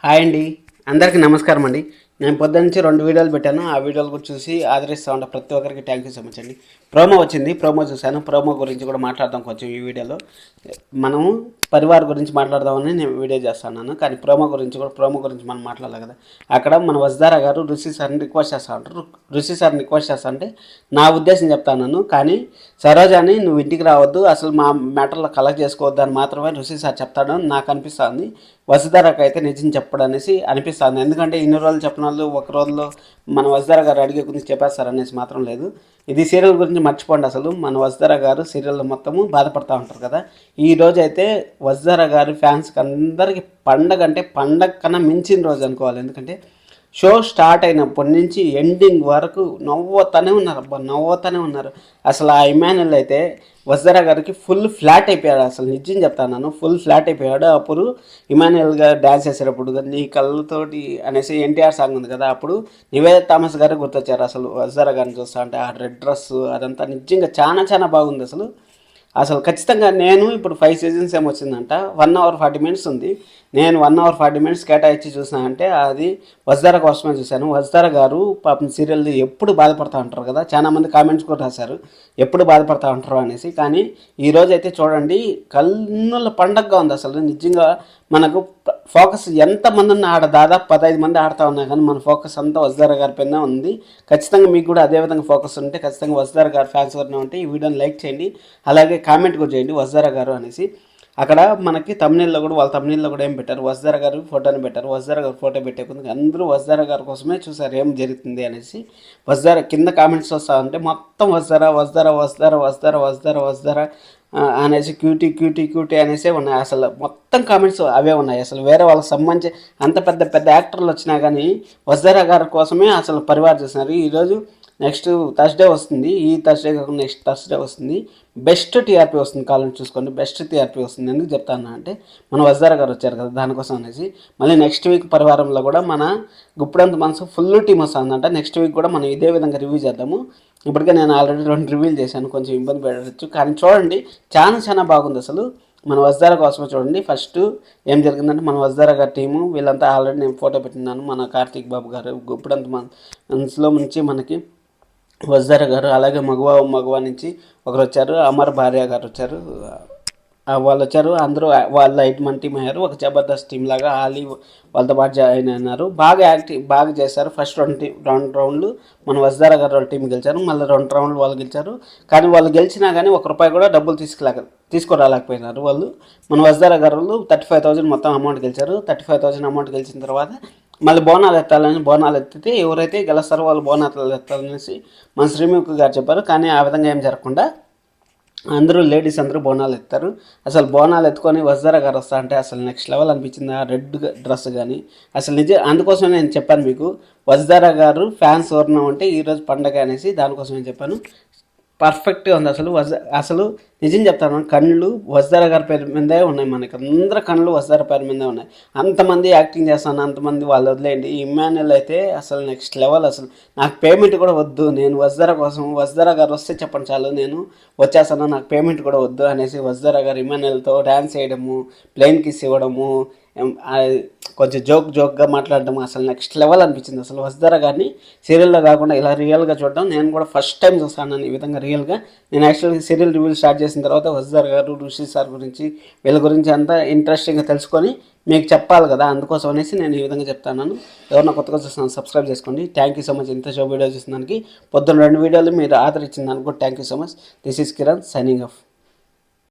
Hi అండి, అందరికీ నమస్కారం అండి. నేను పొద్దున్న నుంచి 2 వీడియోలు పెట్టాను. ఆ వీడియోలు కూడా చూసి ఆదరిస్తూ ఉంటా ప్రతి ఒక్కరికి థ్యాంక్ యూ సో మచ్ అండి. ప్రోమో వచ్చింది, ప్రోమో చూశాను. ప్రోమో గురించి కూడా మాట్లాడదాం కొంచెం ఈ వీడియోలో. మనము పరివార్ గురించి మాట్లాడదామని నేను వీడియో చేస్తున్నాను, కానీ ప్రోమో గురించి మనం మాట్లాడాలి కదా. అక్కడ మన వసుధార గారు ఋషి సార్ని రిక్వెస్ట్ చేస్తూ ఉంటారు. ఋషి సార్ని రిక్వెస్ట్ చేస్తా అంటే నా ఉద్దేశం చెప్తాను, కానీ సరోజాని నువ్వు ఇంటికి రావద్దు, అసలు మా మ్యాటర్లో కలెక్ట్ చేసుకోవద్దు అని మాత్రమే ఋషి సార్ చెప్తాడు నాకు అనిపిస్తుంది. వసుధారకు అయితే నిజం చెప్పడం అనేసి అనిపిస్తుంది. ఎందుకంటే ఇన్ని రోజులు చెప్పిన వాళ్ళు ఒక రోజులో మన వసుధార గారు అడిగే గురించి చెప్పేస్తారు అనేసి మాత్రం లేదు. ఇది సీరియల్ గురించి మర్చిపోండి. అసలు మన వసుధార గారు సీరియల్ మొత్తము బాధపడుతూ ఉంటారు కదా. ఈ రోజు అయితే వసుధార గారి ఫ్యాన్స్కి అందరికీ పండగ అంటే పండగ కన్నా మించిన రోజు అనుకోవాలి. ఎందుకంటే షో స్టార్ట్ అయినప్పటి నుంచి ఎండింగ్ వరకు నవ్వుతూనే ఉన్నారు. అసలు ఆ ఇమాన్యుల్ అయితే వసుధార గారికి ఫుల్ ఫ్లాట్ అయిపోయాడు. అసలు నిజం చెప్తాను, ఫుల్ ఫ్లాట్ అయిపోయాడు. అప్పుడు ఇమాన్యుల్ గారు డ్యాన్స్ చేసేటప్పుడు నీ కళ్ళతోటి అనేసి ఎన్టీఆర్ సాంగ్ ఉంది కదా, అప్పుడు నివేదిత థామస్ గారు గుర్తొచ్చారు. అసలు వసుధార గారిని చూస్తా అంటే ఆ రెడ్ డ్రెస్ అదంతా నిజంగా చాలా బాగుంది. అసలు ఖచ్చితంగా నేను ఇప్పుడు 5 సీజన్స్ ఏమో వచ్చిందంట, 1 hour 40 minutes ఉంది. నేను 1 hour 40 minutes కేటాయించి చూసాను అంటే అది వసుధార కోసమే చూశాను. వసుధార గారు పాపం సీరియల్ ఎప్పుడు బాధపడుతూ ఉంటారు కదా, చాలామంది కామెంట్స్ కూడా రాశారు ఎప్పుడు బాధపడుతూ ఉంటారు అనేసి. కానీ ఈరోజు అయితే చూడండి, కన్నుల పండగగా ఉంది. అసలు నిజంగా మనకు ఫోకస్ ఎంతమంది ఉన్న ఆడ దాదాపు 15 మంది ఆడుతూ ఉన్నా కానీ మన ఫోకస్ అంతా వసుధార గారి పైన ఉంది. ఖచ్చితంగా మీకు కూడా అదేవిధంగా ఫోకస్ ఉంటే ఖచ్చితంగా వసుధార గారి ఫ్యాన్స్ ఎవరైనా ఉంటే ఈ వీడియోని లైక్ చేయండి, అలాగే కామెంట్ కూడా చేయండి వసుధార గారు అనేసి. అక్కడ మనకి వాళ్ళ తమిళలో కూడా ఏం పెట్టారు, వసుధార గారు ఫోటోని పెట్టారు. వసుధార గారు ఫోటో పెట్టే కొందుకు అందరూ వసుధార గారి కోసమే చూసారు ఏం జరుగుతుంది అనేసి. వసుధార కింద కామెంట్స్ వస్తూ ఉంటే మొత్తం వసుధార అనేసి క్యూటీ అనేసి ఉన్నాయి. అసలు మొత్తం కామెంట్స్ అవే ఉన్నాయి. అసలు వేరే వాళ్ళకి సంబంధించి అంత పెద్ద యాక్టర్లు వచ్చినా కానీ వసుధార గారి కోసమే అసలు పరివార్ చేస్తున్నారు. ఈరోజు నెక్స్ట్ థర్స్డే వస్తుంది, ఈ థర్స్డే కాకుండా నెక్స్ట్ థర్స్డే వస్తుంది. బెస్ట్ టీఆర్పీ వస్తుంది, కావాలని చూసుకోండి. బెస్ట్ టీఆర్పీ వస్తుంది. ఎందుకు చెప్తాను అంటే మన వసుధార గారు వచ్చారు కదా, దానికోసం అనేసి. మళ్ళీ నెక్స్ట్ వీక్ పరివారంలో కూడా మన గుప్పుడంత మనసు ఫుల్ టీం వస్తుందంట. నెక్స్ట్ వీక్ కూడా మనం ఇదే విధంగా రివ్యూ చేద్దాము. ఇప్పటికే నేను ఆల్రెడీ 2 రివ్యూలు చేశాను, కొంచెం ఇబ్బంది పెట్టచ్చు, కానీ చూడండి చాలా బాగుంది. అసలు మన వసుధార కోసమే చూడండి. ఫస్ట్ ఏం జరిగిందంటే మన వసుధార గారి టీము వీళ్ళంతా ఆల్రెడీ నేను ఫోటో పెట్టినాను. మన కార్తీక్ బాబు గారు గుప్పుడంత మనసులో నుంచి మనకి వసుధార గారు, అలాగే మగవా నుంచి ఒకరు వచ్చారు, అమర్ భార్య గారు వచ్చారు. వాళ్ళు వచ్చారు, అందరూ వాళ్ళ 8 మంది టీం అయ్యారు. ఒక జబర్దస్త్ టీం లాగా ఆలీ వాళ్ళతో పాటు జాయిన్ అయినారు. బాగా చేశారు. ఫస్ట్ 2 రౌండ్లు మన వసుధార గారు వాళ్ళ టీం గెలిచారు, మళ్ళీ 2 రౌండ్లు వాళ్ళు గెలిచారు. కానీ వాళ్ళు గెలిచినా కానీ ₹1 కూడా డబ్బులు తీసుకురాలేకపోయినారు వాళ్ళు. మన వసుధార గారు 35,000 మొత్తం అమౌంట్ గెలిచారు. 35,000 అమౌంట్ గెలిచిన తర్వాత మళ్ళీ బోనాలు ఎత్తితే ఎవరైతే గెలుస్తారో వాళ్ళు బోనాలు ఎత్తాలనేసి మన శ్రీముఖి గారు చెప్పారు. కానీ ఆ విధంగా ఏం జరగకుండా లేడీస్ అందరూ బోనాలు ఎత్తారు. అసలు బోనాలు ఎత్తుకొని వసుధార గారు వస్తా అంటే అసలు నెక్స్ట్ లెవెల్ అనిపించింది. ఆ రెడ్ డ్రెస్ కానీ అసలు అందుకోసమే నేను చెప్పాను మీకు, వసుధార గారు ఫ్యాన్స్ ఎవరినా ఉంటే ఈరోజు పండగ అనేసి, దానికోసం నేను చెప్పాను. పర్ఫెక్ట్గా ఉంది. అసలు నిజం చెప్తాను, కళ్ళు వసుధార గారి పేరు మీదే ఉన్నాయి. మనకి అందరి కళ్ళు వసుధార పేరు మీదే ఉన్నాయి. అంతమంది యాక్టింగ్ చేస్తాను, అంతమంది వాళ్ళు వదిలేయండి. ఇమాన్యుల్ అయితే అసలు నెక్స్ట్ లెవెల్. అసలు నాకు పేమెంట్ కూడా వద్దు, నేను వసుధార గారు వస్తే చెప్పండి చాలు, నేను వచ్చేస్తాను, నాకు పేమెంట్ కూడా వద్దు అనేసి వసుధార గారు ఇమాన్యుల్తో డ్యాన్స్ చేయడము, ప్లేన్ కిస్ ఇవ్వడము, కొంచెం జోక్గా మాట్లాడడం అసలు నెక్స్ట్ లెవెల్ అనిపించింది. అసలు వసుధార గారిని సీరియల్లో కాకుండా ఇలా రియల్గా చూడడం నేను కూడా ఫస్ట్ టైం చూస్తాను ఈ విధంగా రియల్గా. నేను యాక్చువల్గా సీరియల్ రివ్యూలు స్టార్ట్ చేసిన తర్వాత వసుధార గారు, ఋషి సార్ గురించి వీళ్ళ గురించి అంతా ఇంట్రెస్టింగ్గా తెలుసుకొని మీకు చెప్పాలి కదా, అందుకోసం అనేసి నేను ఈ విధంగా చెప్తాను. ఎవరన్నా కొత్తగా చూస్తున్నాను సబ్స్క్రైబ్ చేసుకోండి. థ్యాంక్ యూ సో మచ్ ఇంత షో వీడియో చూసినందుకు. పొద్దున్న 2 వీడియోలు మీరు ఆదరించిన దానికి కూడా thank you so much. This is Kiran signing off.